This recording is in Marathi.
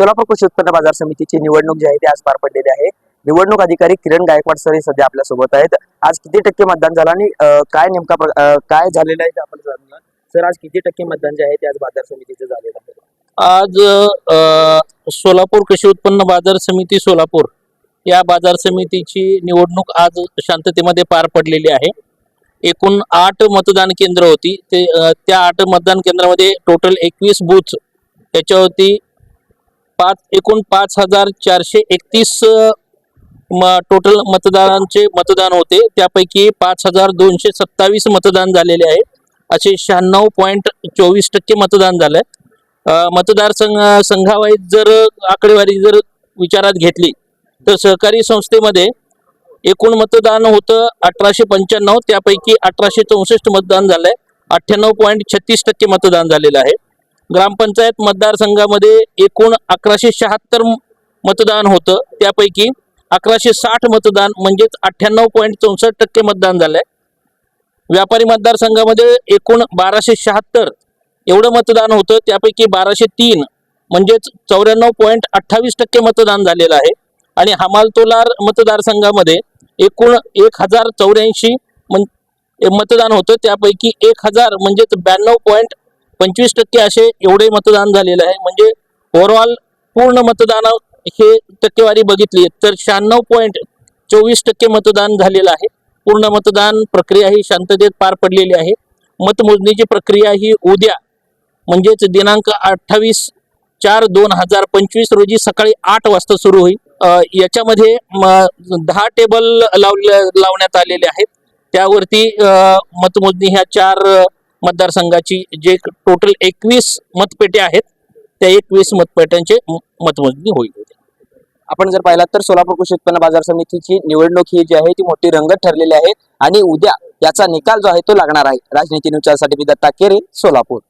सोलापूर कृषी उत्पन्न बाजार समितीची निवडणूक जी आहे ती आज पार पडलेली आहे। निवडणूक अधिकारी किरण गायकवाड सर हे सध्या आपल्या सोबत आहेत। आज किती टक्के मतदान झालं आणि काय नेमका काय झालेलं आहे ते आपण जाणूया। सर, आज किती टक्के मतदान जे आहे ते आज बाजार समितीचं झालेलं आहे? आज सोलापूर कृषी उत्पन्न बाजार समिती सोलापूर या बाजार समितीची निवडणूक आज शांततेमध्ये पार पडलेली आहे। एकूण 8 मतदान केंद्र होती। त्या 8 मतदान केंद्रामध्ये टोटल 21 बूथ, त्याच्यावरती एकूण 5431 टोटल मतदारांचे मतदान होते। त्यापैकी 5227 मतदान झालेले आहे। असे 96.24% मतदान झालंय। मतदार संघावाईज जर आकडेवारी जर विचारात घेतली तर सहकारी संस्थेमध्ये एकूण मतदान होतं 1895, त्यापैकी 1864 मतदान झालंय। 98.36% मतदान झालेलं आहे। ग्रामपंचायत मतदारसंघामध्ये एकूण 1176 मतदान होतं, त्यापैकी 1160 मतदान म्हणजेच 98.64% मतदान झालंय। व्यापारी मतदारसंघामध्ये एकूण 1276 एवढं मतदान होतं, त्यापैकी 1203 म्हणजेच 94.28% मतदान झालेलं आहे। आणि हमाल तोलार मतदारसंघामध्ये एकूण 1084 मतदान होतं, त्यापैकी 1000 म्हणजेच 92.25% असे एवढे मतदान झालेलं आहे। म्हणजे ओव्हरऑल पूर्ण मतदान हे टक्केवारी बघितली तर 96.24% मतदान झालेलं आहे। पूर्ण मतदान प्रक्रिया ही शांततेत पार पडलेली आहे। मतमोजणीची प्रक्रिया ही उद्या म्हणजेच दिनांक 28/4/2025 रोजी सकाळी 8 वाजता सुरू होईल। याच्यामध्ये 10 टेबल लावण्यात आलेले आहेत। त्यावरती मतमोजणी ह्या 4 मतदारसंघाची जे टोटल 21 मतपेट्या आहेत त्या 21 मतपेट्यांचे मतमोजणी होईल। आपण जर पाहिलात तर सोलापूर कृषी उत्पन्न बाजार समितीची निवडणूक ही जी आहे ती मोठी रंगत ठरलेली आहे आणि उद्या याचा निकाल जो आहे तो लागणार आहे। राजनीती न्यूजसाठी मी दत्ता केरे, सोलापूर।